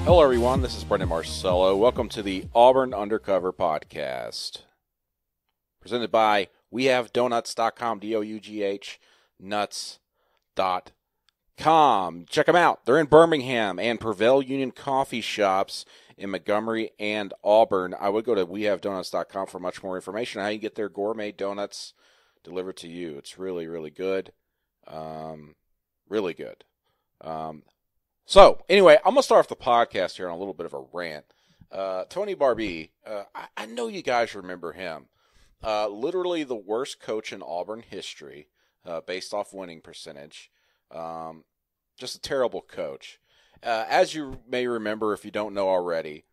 Hello, everyone. This is Brendan Marcello. Welcome to the Auburn Undercover podcast, presented by WeHaveDonuts.com, D-O-U-G-H, nuts.com. Check them out. They're in Birmingham and Prevail Union coffee shops in Montgomery and Auburn. I would go to WeHaveDonuts.com for much more information on how you get their gourmet donuts delivered to you. It's really, really good. Really good. So, anyway, I'm going to start off the podcast here on a little bit of a rant. Tony Barbee, I know you guys remember him. Literally the worst coach in Auburn history, based off winning percentage. Just a terrible coach. As you may remember, if you don't know already,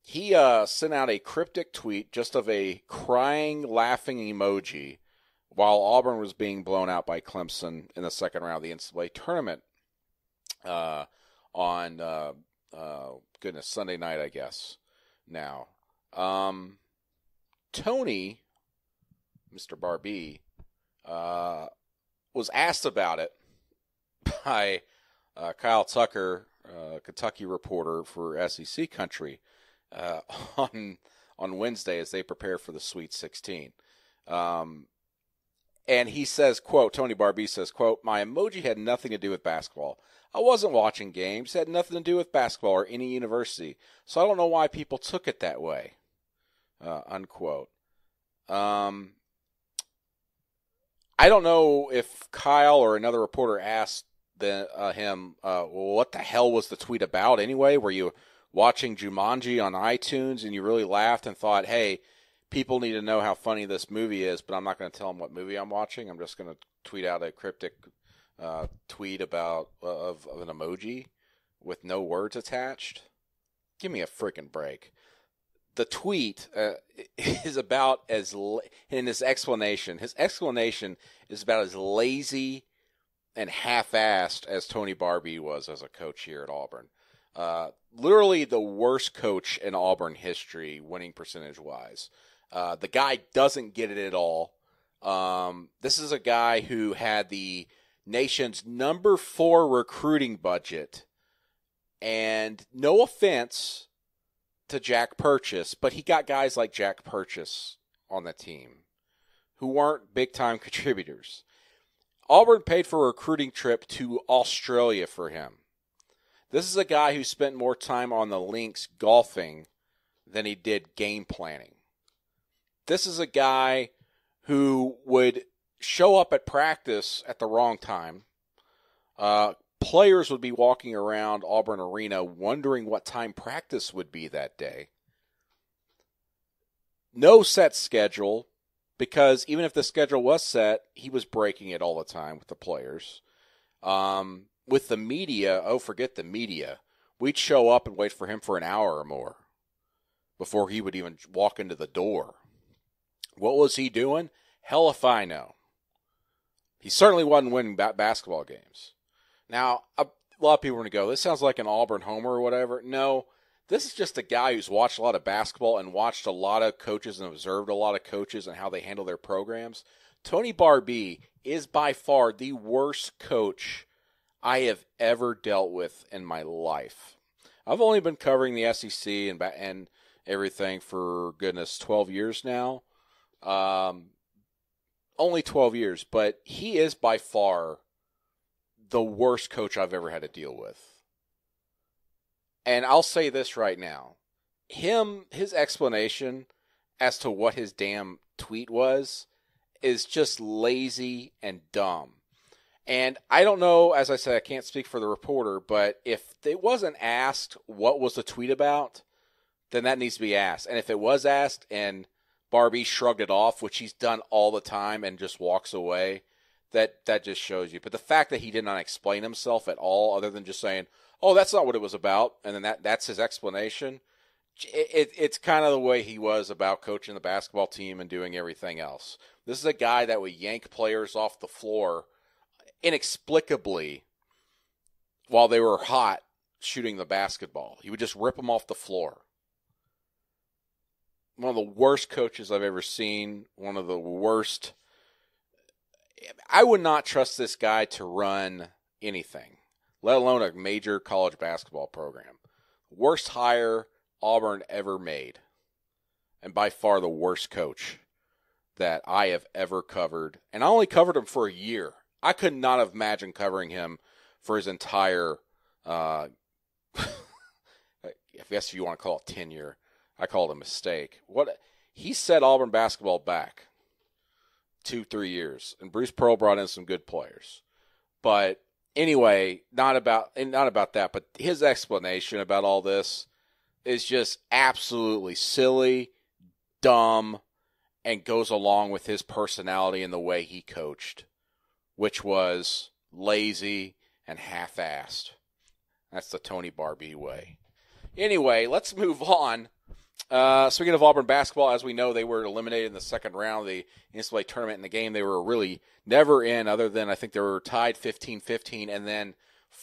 he sent out a cryptic tweet just of a crying, laughing emoji while Auburn was being blown out by Clemson in the second round of the NCAA Tournament. On Sunday night, I guess. Now, Tony, Mr. Barbee, was asked about it by Kyle Tucker, Kentucky reporter for SEC Country, on Wednesday as they prepare for the Sweet 16. And he says, quote, Tony Barbee says, quote, "My emoji had nothing to do with basketball. I wasn't watching games. It had nothing to do with basketball or any university. So I don't know why people took it that way." Unquote. I don't know if Kyle or another reporter asked him, well, what the hell was the tweet about anyway? Were you watching Jumanji on iTunes and you really laughed and thought, hey, people need to know how funny this movie is, but I'm not going to tell them what movie I'm watching. I'm just going to tweet out a cryptic tweet about of an emoji with no words attached. Give me a freaking break. The tweet is about in his explanation is about as lazy and half-assed as Tony Barbee was as a coach here at Auburn. Literally the worst coach in Auburn history, winning percentage-wise. The guy doesn't get it at all. This is a guy who had the nation's number 4 recruiting budget, and no offense to Jack Purchase, but he got guys like Jack Purchase on the team who weren't big-time contributors. Auburn paid for a recruiting trip to Australia for him. This is a guy who spent more time on the links golfing than he did game planning. This is a guy who would show up at practice at the wrong time. Players would be walking around Auburn Arena wondering what time practice would be that day. No set schedule, because even if the schedule was set, he was breaking it all the time with the players. With the media, forget the media. We'd show up and wait for him for an hour or more before he would even walk into the door. What was he doing? Hell if I know. He certainly wasn't winning basketball games. Now, a lot of people are going to go, this sounds like an Auburn homer or whatever. No, this is just a guy who's watched a lot of basketball and watched a lot of coaches and observed a lot of coaches and how they handle their programs. Tony Barbee is by far the worst coach I have ever dealt with in my life. I've only been covering the SEC and everything for, 12 years now. Only 12 years, but he is by far the worst coach I've ever had to deal with. And I'll say this right now. His explanation as to what his damn tweet was is just lazy and dumb. And I don't know, as I said, I can't speak for the reporter, but if it wasn't asked what was the tweet about, then that needs to be asked. And if it was asked and Barbee shrugged it off, which he's done all the time, and just walks away, that just shows you. But the fact that he did not explain himself at all, other than just saying, oh, that's not what it was about, and then that's his explanation, it's kind of the way he was about coaching the basketball team and doing everything else. This is a guy that would yank players off the floor inexplicably while they were hot shooting the basketball. He would just rip them off the floor. One of the worst coaches I've ever seen. One of the worst. I would not trust this guy to run anything, let alone a major college basketball program. Worst hire Auburn ever made, and by far the worst coach that I have ever covered. And I only covered him for a year. I could not have imagined covering him for his entire, I guess you want to call it tenure. I call it a mistake. He set Auburn basketball back 2-3 years, and Bruce Pearl brought in some good players. But anyway, not about that, but his explanation about all this is just absolutely silly, dumb, and goes along with his personality and the way he coached, which was lazy and half-assed. That's the Tony Barbee way. Anyway, let's move on. Speaking of Auburn basketball, as we know, they were eliminated in the second round of the NCAA Tournament. In the game they were really never in, other than I think they were tied 15-15 and then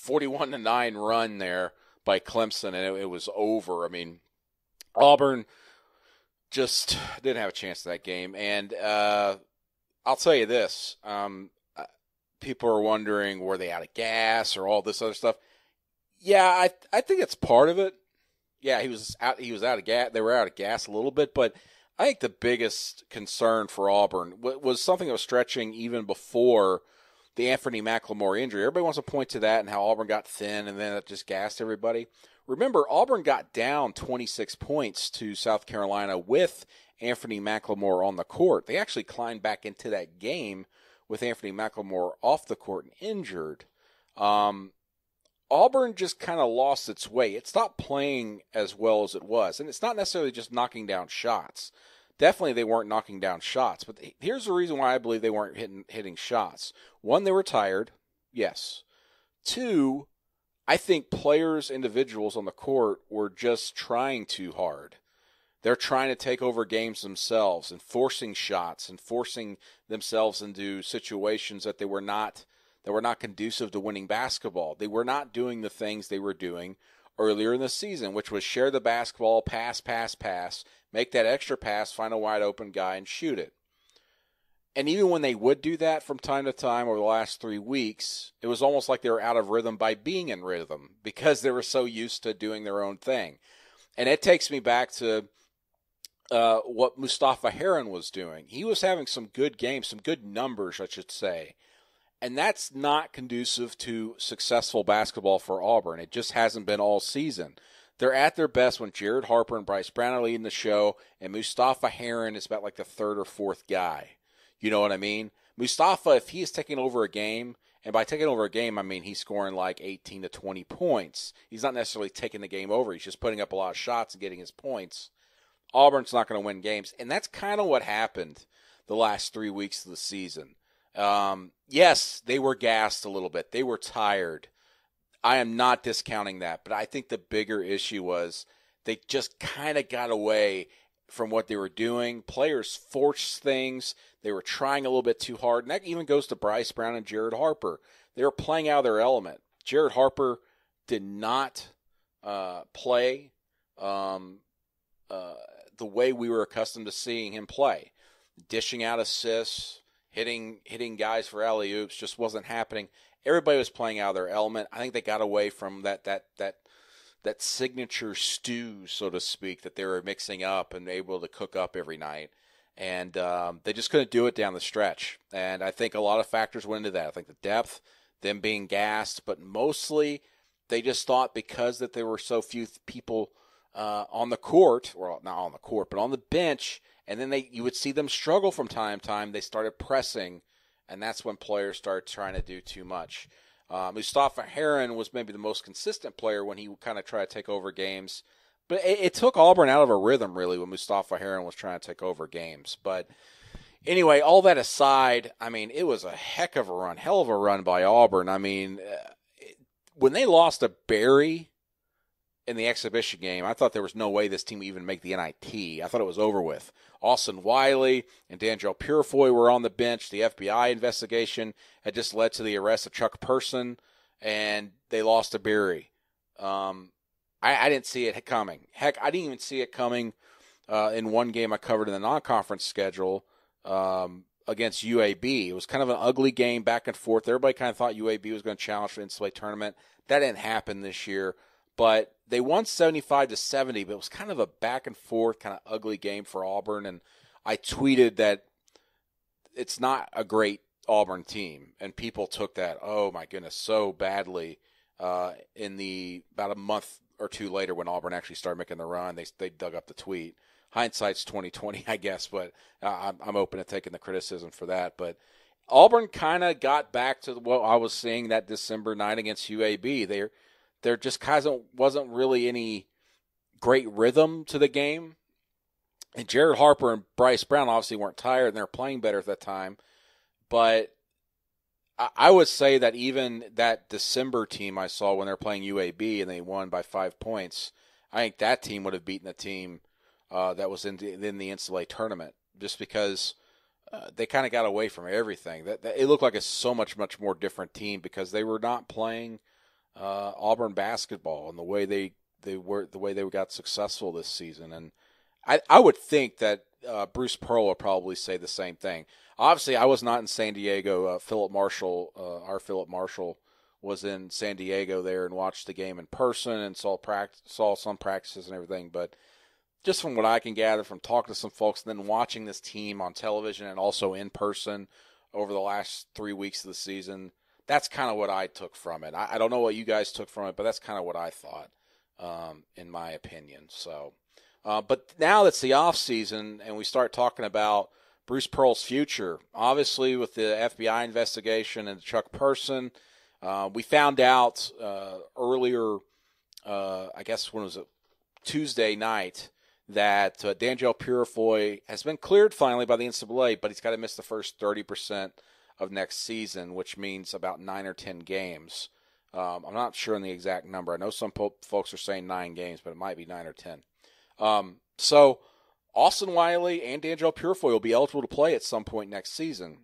41-9 run there by Clemson, and it was over. I mean, Auburn just didn't have a chance in that game. And I'll tell you this. People are wondering, were they out of gas or all this other stuff? Yeah, I think it's part of it. Yeah, he was out of gas. They were out of gas a little bit, but I think the biggest concern for Auburn was something that was stretching even before the Anthony McLemore injury. Everybody wants to point to that and how Auburn got thin, and then it just gassed everybody. Remember, Auburn got down 26 points to South Carolina with Anthony McLemore on the court. They actually climbed back into that game with Anthony McLemore off the court and injured. Auburn just kind of lost its way. It stopped playing as well as it was. And it's not necessarily just knocking down shots. Definitely they weren't knocking down shots. But here's the reason why I believe they weren't hitting shots. One, they were tired. Yes. Two, I think players, individuals on the court were just trying too hard. They're trying to take over games themselves and forcing shots and forcing themselves into situations that were not conducive to winning basketball. They were not doing the things they were doing earlier in the season, which was share the basketball, pass, make that extra pass, find a wide open guy, and shoot it. And even when they would do that from time to time over the last 3 weeks, it was almost like they were out of rhythm by being in rhythm because they were so used to doing their own thing. And it takes me back to what Mustafa Heron was doing. He was having some good games, some good numbers, I should say. And that's not conducive to successful basketball for Auburn. It just hasn't been all season. They're at their best when Jared Harper and Bryce Brown are leading the show, and Mustafa Heron is about like the third or fourth guy. You know what I mean? Mustafa, if he is taking over a game, and by taking over a game, I mean he's scoring like 18 to 20 points. He's not necessarily taking the game over. He's just putting up a lot of shots and getting his points. Auburn's not going to win games. And that's kind of what happened the last 3 weeks of the season. Yes, they were gassed a little bit. They were tired. I am not discounting that, but I think the bigger issue was they just kind of got away from what they were doing. Players forced things. They were trying a little bit too hard, and that even goes to Bryce Brown and Jared Harper. They were playing out of their element. Jared Harper did not play the way we were accustomed to seeing him play. Dishing out assists, hitting guys for alley-oops just wasn't happening. Everybody was playing out of their element. I think they got away from that signature stew, so to speak, that they were mixing up and able to cook up every night. And they just couldn't do it down the stretch. And I think a lot of factors went into that. I think the depth, them being gassed, but mostly they just thought because that there were so few people on the court, well, not on the court, but on the bench, and then you would see them struggle from time to time. They started pressing, and that's when players started trying to do too much. Mustafa Heron was maybe the most consistent player when he kind of tried to take over games. But it took Auburn out of a rhythm, really, when Mustafa Heron was trying to take over games. But anyway, all that aside, I mean, it was a heck of a run, hell of a run by Auburn. I mean, when they lost to Barry in the exhibition game, I thought there was no way this team would even make the NIT. I thought it was over with. Austin Wiley and D'Angelo Purifoy were on the bench. The FBI investigation had just led to the arrest of Chuck Person, and they lost to Barry. I didn't see it coming. Heck, I didn't even see it coming in one game I covered in the non-conference schedule against UAB. It was kind of an ugly game back and forth. Everybody kind of thought UAB was going to challenge for the NCAA tournament. That didn't happen this year. but they won 75-70, but it was kind of a back and forth, kind of ugly game for Auburn. And I tweeted that it's not a great Auburn team, and people took that, oh my goodness, so badly. About a month or two later, when Auburn actually started making the run, they dug up the tweet. Hindsight's 2020, I guess, but I'm open to taking the criticism for that. But Auburn kind of got back to what I was seeing that December night against UAB. There just wasn't really any great rhythm to the game. And Jared Harper and Bryce Brown obviously weren't tired, and they were playing better at that time. But I would say that even that December team I saw when they were playing UAB and they won by 5 points, I think that team would have beaten the team that was in the NCAA tournament, just because they kind of got away from everything. It looked like a so much more different team because they were not playing Auburn basketball and the way they got successful this season. And I would think that Bruce Pearl will probably say the same thing. Obviously, I was not in San Diego. Our Philip Marshall was in San Diego there and watched the game in person and saw some practices and everything. But just from what I can gather from talking to some folks and then watching this team on television and also in person over the last 3 weeks of the season, that's kind of what I took from it. I don't know what you guys took from it, but that's kind of what I thought, in my opinion. So, but now that's the off season and we start talking about Bruce Pearl's future. Obviously, with the FBI investigation and Chuck Person, we found out earlier, I guess when was it, Tuesday night, that Danjel Purifoy has been cleared finally by the NCAA, but he's got to miss the first 30% of next season, which means about 9 or 10 games. I'm not sure on the exact number. I know some folks are saying 9 games, but it might be 9 or 10. So Austin Wiley and Danjel Purifoy will be eligible to play at some point next season.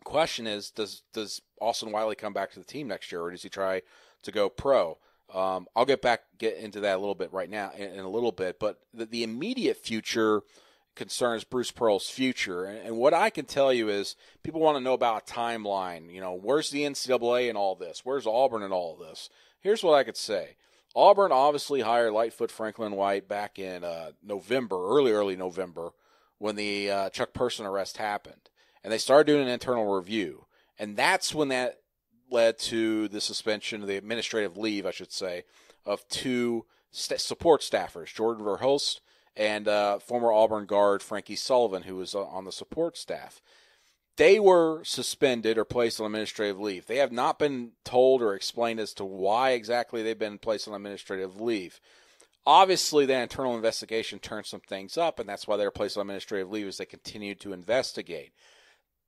Question is, does Austin Wiley come back to the team next year, or does he try to go pro? I'll get into that a little bit right now in a little bit, but the immediate future concerns Bruce Pearl's future. And what I can tell you is people want to know about a timeline. You know, where's the NCAA in all this? Where's Auburn in all this? Here's what I could say. Auburn obviously hired Lightfoot Franklin White back in early November, when the Chuck Person arrest happened. And they started doing an internal review. And that's when that led to the suspension, the administrative leave, I should say, of 2 support staffers, Jordan Verhulst and former Auburn guard Frankie Sullivan, who was on the support staff. They were suspended or placed on administrative leave. They have not been told or explained as to why exactly they've been placed on administrative leave. Obviously, that internal investigation turned some things up, and that's why they were placed on administrative leave, as they continued to investigate.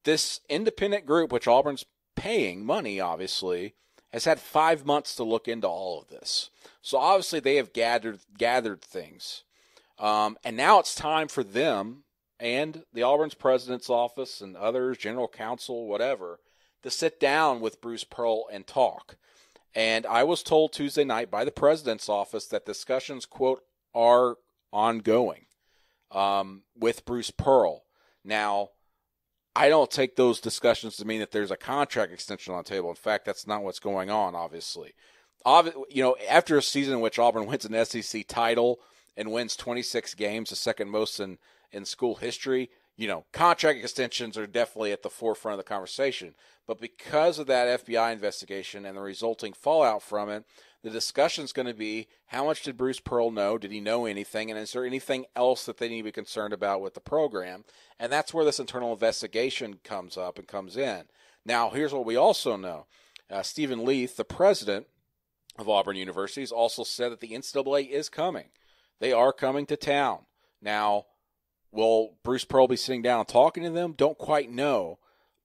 This independent group, which Auburn's paying money, obviously, has had 5 months to look into all of this. So obviously they have gathered things. And now it's time for them and the Auburn's president's office and others, general counsel, whatever, to sit down with Bruce Pearl and talk. And I was told Tuesday night by the president's office that discussions, quote, are ongoing with Bruce Pearl. Now, I don't take those discussions to mean that there's a contract extension on the table. In fact, that's not what's going on, obviously. After a season in which Auburn wins an SEC title and wins 26 games, the second most in school history, contract extensions are definitely at the forefront of the conversation. But because of that FBI investigation and the resulting fallout from it, the discussion is going to be, how much did Bruce Pearl know? Did he know anything? And is there anything else that they need to be concerned about with the program? And that's where this internal investigation comes up and comes in. Now, here's what we also know. Stephen Leith, the president of Auburn University, has also said that the NCAA is coming. They are coming to town. Now, will Bruce Pearl be sitting down and talking to them? Don't quite know.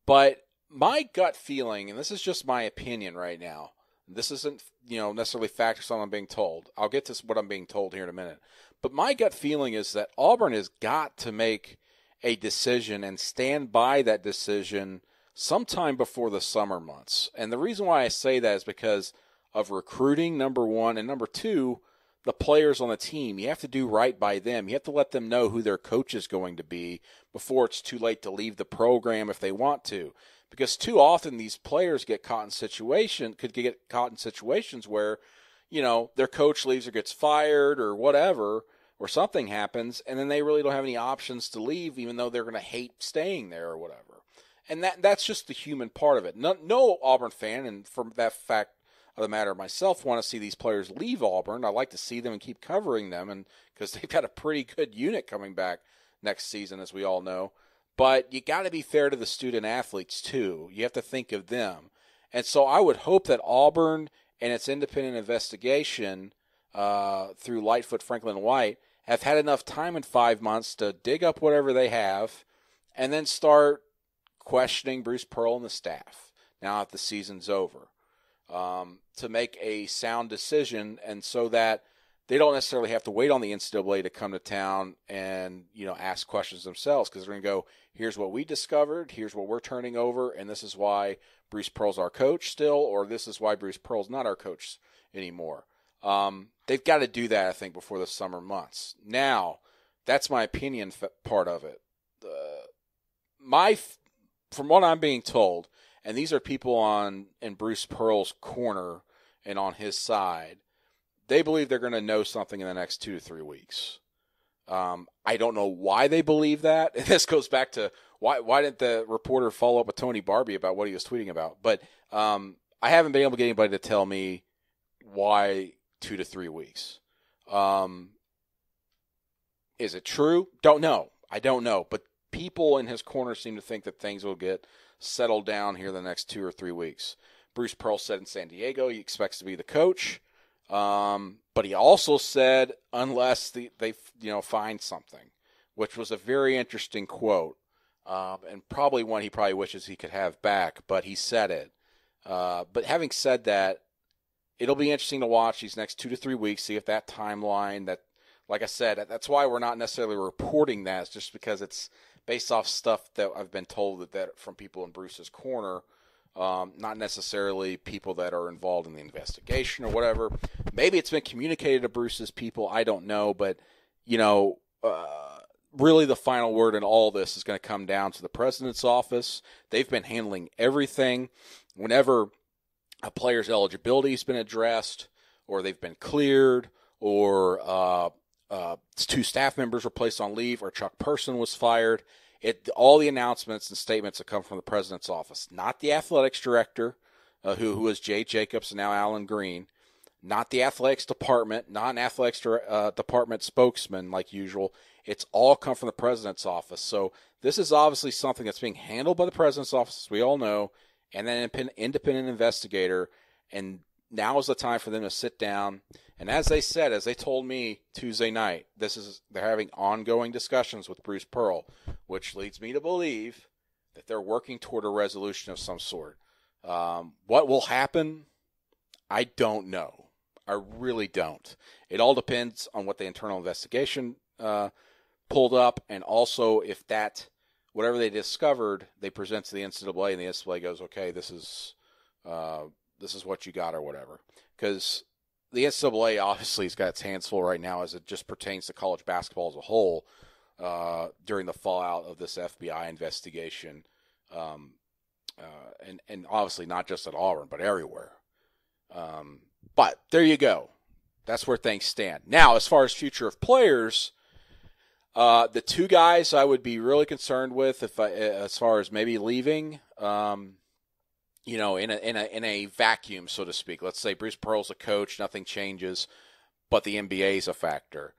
But my gut feeling, and this is just my opinion right now, this isn't necessarily fact or something I'm being told. I'll get to what I'm being told here in a minute. But my gut feeling is that Auburn has got to make a decision and stand by that decision sometime before the summer months. And the reason why I say that is because of recruiting, number one, and number two, the players on the team. You have to do right by them. You have to let them know who their coach is going to be before it's too late to leave the program if they want to. Because too often these players could get caught in situations where, their coach leaves or gets fired or whatever, or something happens, and then they really don't have any options to leave, even though they're going to hate staying there or whatever. And that's just the human part of it. No Auburn fan, and from that fact of the matter myself, want to see these players leave Auburn. I like to see them and keep covering them, and because they've got a pretty good unit coming back next season, as we all know. But you got to be fair to the student athletes too. You have to think of them. And so I would hope that Auburn and its independent investigation through Lightfoot, Franklin, and White have had enough time in 5 months to dig up whatever they have and then start questioning Bruce Pearl and the staff now that the season's over, to make a sound decision, and so that they don't necessarily have to wait on the NCAA to come to town and, ask questions themselves, because they're going to go, here's what we discovered, here's what we're turning over, and this is why Bruce Pearl's our coach still, or this is why Bruce Pearl's not our coach anymore. They've got to do that, I think, before the summer months. Now, that's my opinion part of it. From what I'm being told, and these are people in Bruce Pearl's corner and on his side, they believe they're going to know something in the next 2 to 3 weeks. I don't know why they believe that. And this goes back to why didn't the reporter follow up with Tony Barbee about what he was tweeting about? But I haven't been able to get anybody to tell me why 2 to 3 weeks. Is it true? Don't know. I don't know. But people in his corner seem to think that things will get settled down here the next 2 or 3 weeks. Bruce Pearl said in San Diego he expects to be the coach. But he also said unless they find something, which was a very interesting quote, and probably one he probably wishes he could have back, but he said it. But having said that, it'll be interesting to watch these next 2 to 3 weeks, see if that timeline that, like I said, that's why we're not necessarily reporting that. It's just because it's based off stuff that I've been told that from people in Bruce's corner, not necessarily people that are involved in the investigation or whatever. Maybe it's been communicated to Bruce's people. I don't know. But, really the final word in all this is going to come down to the president's office. They've been handling everything. Whenever a player's eligibility has been addressed, or they've been cleared, or 2 staff members were placed on leave, or Chuck Person was fired, all the announcements and statements have come from the president's office, not the athletics director, who is Jay Jacobs and now Alan Green, not the athletics department, not an athletics department spokesman like usual. It's all come from the president's office. So this is obviously something that's being handled by the president's office, as we all know, and then an independent investigator. And now is the time for them to sit down. And as they told me Tuesday night, they're having ongoing discussions with Bruce Pearl, which leads me to believe that they're working toward a resolution of some sort. What will happen? I don't know. I really don't. It all depends on what the internal investigation pulled up, and also if whatever they discovered, they present to the NCAA, and the NCAA goes, okay, this is what you got or whatever. Because the NCAA obviously has got its hands full right now as it just pertains to college basketball as a whole during the fallout of this FBI investigation, and obviously not just at Auburn, but everywhere. But there you go. That's where things stand. Now, as far as future of players, the 2 guys I would be really concerned with, as far as maybe leaving, in a vacuum, so to speak. Let's say Bruce Pearl's a coach, nothing changes, but the NBA is a factor.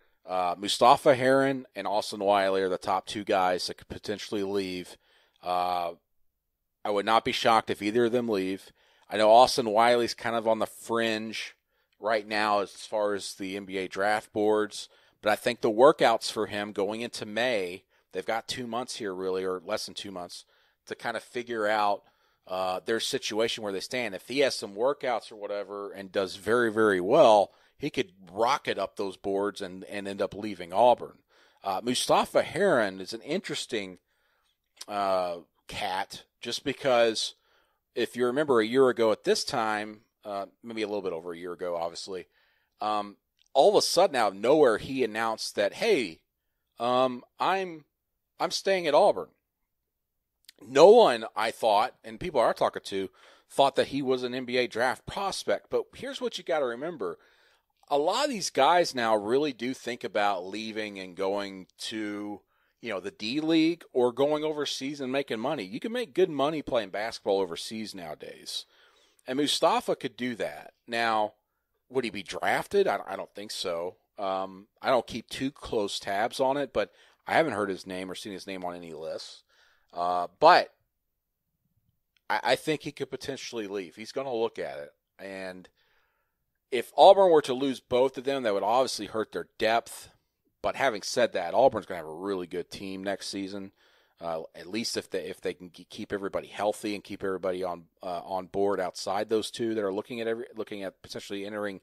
Mustafa Heron and Austin Wiley are the top 2 guys that could potentially leave. I would not be shocked if either of them leave. I know Austin Wiley's kind of on the fringe right now as far as the NBA draft boards, but I think the workouts for him going into May, they've got 2 months here really, or less than 2 months, to kind of figure out their situation where they stand. If he has some workouts or whatever and does very, very well, he could rocket up those boards and end up leaving Auburn. Mustafa Heron is an interesting cat, just because if you remember a year ago at this time, maybe a little bit over a year ago, obviously, all of a sudden out of nowhere he announced that, hey, I'm staying at Auburn. No one, I thought, and people are talking to, thought that he was an NBA draft prospect. But here's what you got to remember. A lot of these guys now really do think about leaving and going to, the D League or going overseas and making money. You can make good money playing basketball overseas nowadays. And Mustafa could do that. Now, would he be drafted? I don't think so. I don't keep too close tabs on it, but I haven't heard his name or seen his name on any lists. But I think he could potentially leave. He's going to look at it. And if Auburn were to lose both of them, that would obviously hurt their depth. But having said that, Auburn's going to have a really good team next season. At least if they can keep everybody healthy and keep everybody on board outside those two that are looking at potentially entering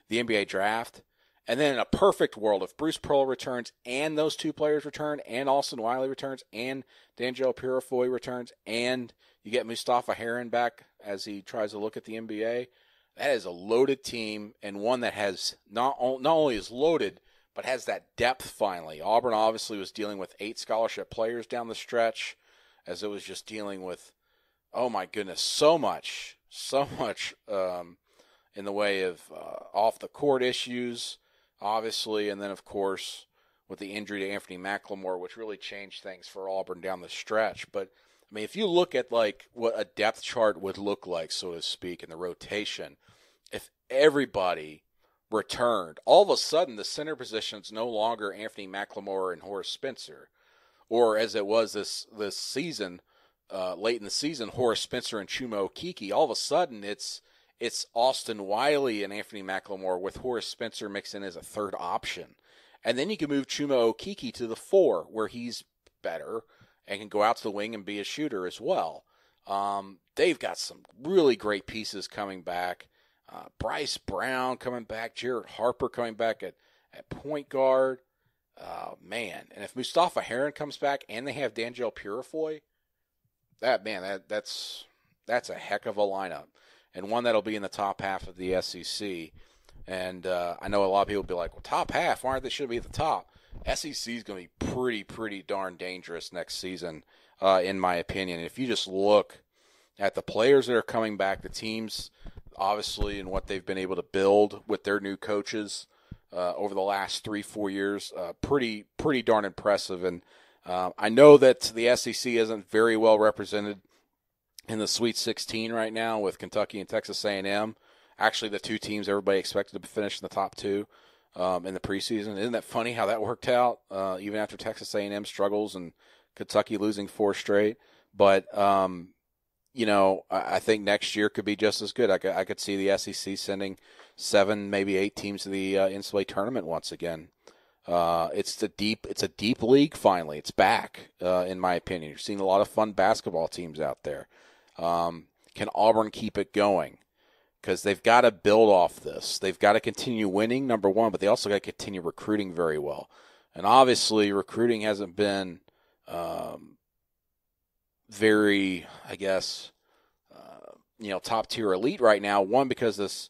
the NBA draft. And then in a perfect world, if Bruce Pearl returns and those two players return and Austin Wiley returns and D'Angelo Purifoy returns and you get Mustafa Heron back as he tries to look at the NBA, that is a loaded team and one that has not only is loaded, but has that depth finally. Auburn obviously was dealing with 8 scholarship players down the stretch as it was just dealing with, oh my goodness, so much in the way of off-the-court issues, obviously, and then, of course, with the injury to Anthony McLemore, which really changed things for Auburn down the stretch. But, I mean, if you look at, like, what a depth chart would look like, so to speak, in the rotation, if everybody returned, all of a sudden the center position's no longer Anthony McLemore and Horace Spencer, or as it was this season, late in the season, Horace Spencer and Chuma Okeke. All of a sudden it's Austin Wiley and Anthony McLemore with Horace Spencer mixed in as a third option. And then you can move Chuma Okeke to the 4 where he's better and can go out to the wing and be a shooter as well. They've got some really great pieces coming back. Bryce Brown coming back, Jared Harper coming back at point guard. Man, and if Mustafa Heron comes back and they have D'Angelo Purifoy, that's a heck of a lineup, and one that'll be in the top half of the SEC. And I know a lot of people will be like, well, top half, why aren't they should be at the top? SEC is going to be pretty darn dangerous next season, in my opinion. If you just look at the players that are coming back, the teams, obviously, and what they've been able to build with their new coaches over the last 3-4 years, pretty darn impressive. And I know that the SEC isn't very well represented in the Sweet 16 right now with Kentucky and Texas A&M. Actually, the two teams everybody expected to finish in the top 2 in the preseason. Isn't that funny how that worked out, even after Texas A&M struggles and Kentucky losing 4 straight? But I think next year could be just as good. I could see the SEC sending 7, maybe 8 teams to the NCAA tournament once again. It's a deep league finally. It's back, in my opinion. You're seeing a lot of fun basketball teams out there. Can Auburn keep it going? Because they've got to build off this. They've got to continue winning, number one, but they also got to continue recruiting very well. And obviously, recruiting hasn't been very, I guess, top tier elite right now. One, because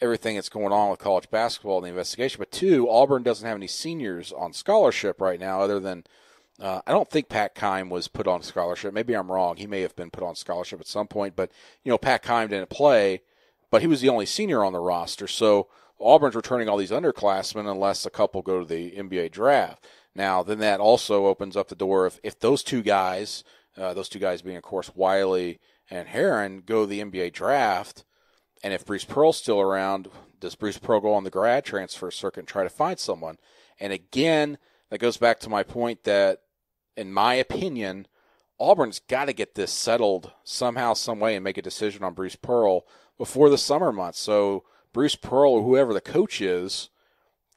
everything that's going on with college basketball and the investigation, but 2, Auburn doesn't have any seniors on scholarship right now, other than I don't think Pat Kime was put on scholarship. Maybe I'm wrong. He may have been put on scholarship at some point, but Pat Kime didn't play, but he was the only senior on the roster. So Auburn's returning all these underclassmen unless a couple go to the NBA draft. Now, then that also opens up the door if those two guys being, of course, Wiley and Heron, go to the NBA draft, and if Bruce Pearl's still around, does Bruce Pearl go on the grad transfer circuit and try to find someone? And again, that goes back to my point that, in my opinion, Auburn's got to get this settled somehow, some way, and make a decision on Bruce Pearl before the summer months. So Bruce Pearl, or whoever the coach is,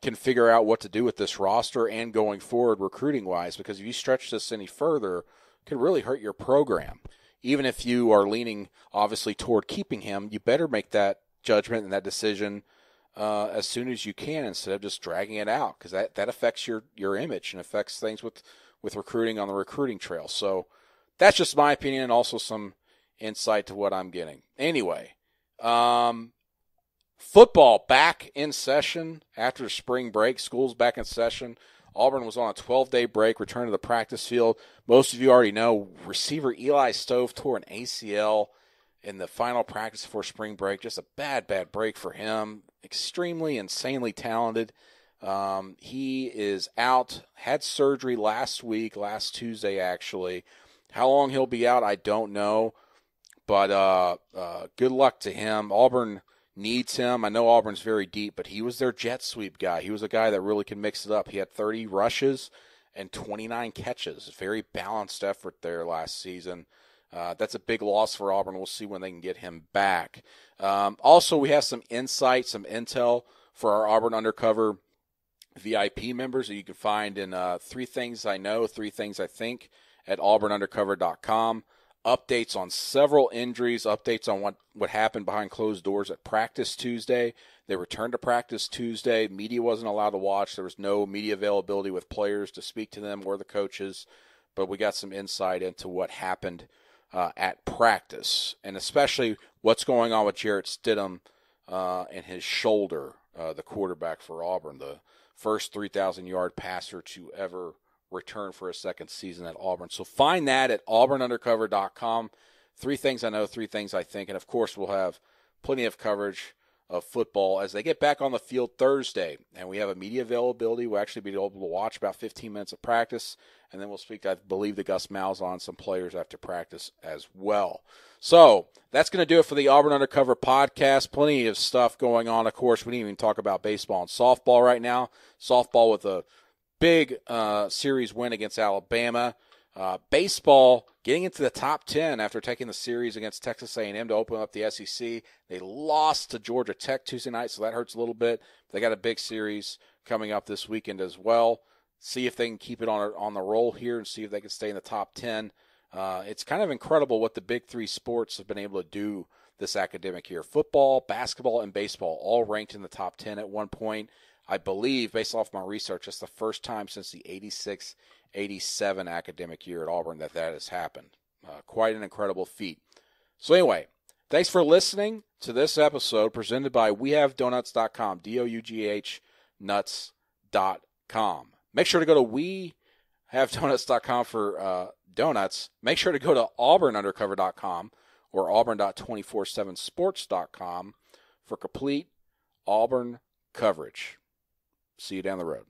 can figure out what to do with this roster and going forward recruiting-wise, because if you stretch this any further, it could really hurt your program. Even if you are leaning, obviously, toward keeping him, you better make that judgment and that decision as soon as you can instead of just dragging it out, because that affects your image and affects things with recruiting on the recruiting trail. So that's just my opinion and also some insight to what I'm getting. Anyway, football back in session after spring break. School's back in session. Auburn was on a 12-day break, returned to the practice field. Most of you already know receiver Eli Stove tore an ACL in the final practice before spring break. Just a bad break for him. Extremely, insanely talented. He is out, had surgery last Tuesday actually. How long he'll be out, I don't know. But good luck to him. Auburn needs him. I know Auburn's very deep, but he was their jet sweep guy. He was a guy that really can mix it up. He had 30 rushes and 29 catches. Very balanced effort there last season. That's a big loss for Auburn. We'll see when they can get him back. Also, we have some insight, some intel for our Auburn Undercover VIP members that you can find in 3 Things I Know, 3 Things I Think at auburnundercover.com. Updates on several injuries, updates on what happened behind closed doors at practice Tuesday. They returned to practice Tuesday. Media wasn't allowed to watch. There was no media availability with players to speak to them or the coaches. But we got some insight into what happened at practice, and especially what's going on with Jarrett Stidham and his shoulder, the quarterback for Auburn, the first 3,000-yard passer to ever return for a second season at Auburn. So find that at auburnundercover.com. 3 Things I Know, 3 Things I Think. And, of course, we'll have plenty of coverage of football as they get back on the field Thursday. And we have a media availability. We'll actually be able to watch about 15 minutes of practice. And then we'll speak, I believe, to Gus Malzahn, some players after practice as well. So that's going to do it for the Auburn Undercover podcast. Plenty of stuff going on. Of course, we didn't even talk about baseball and softball right now. Softball with a big series win against Alabama. Baseball getting into the top 10 after taking the series against Texas A&M to open up the SEC. They lost to Georgia Tech Tuesday night, so that hurts a little bit. They got a big series coming up this weekend as well. See if they can keep it on the roll here and see if they can stay in the top 10. It's kind of incredible what the big 3 sports have been able to do this academic year. Football, basketball, and baseball all ranked in the top 10 at one point. I believe, based off my research, it's the first time since the 86-87 academic year at Auburn that has happened. Quite an incredible feat. So anyway, thanks for listening to this episode presented by WeHaveDonuts.com, DOUGH nuts.com. Make sure to go to WeHaveDonuts.com for donuts. Make sure to go to AuburnUndercover.com or Auburn.247sports.com for complete Auburn coverage. See you down the road.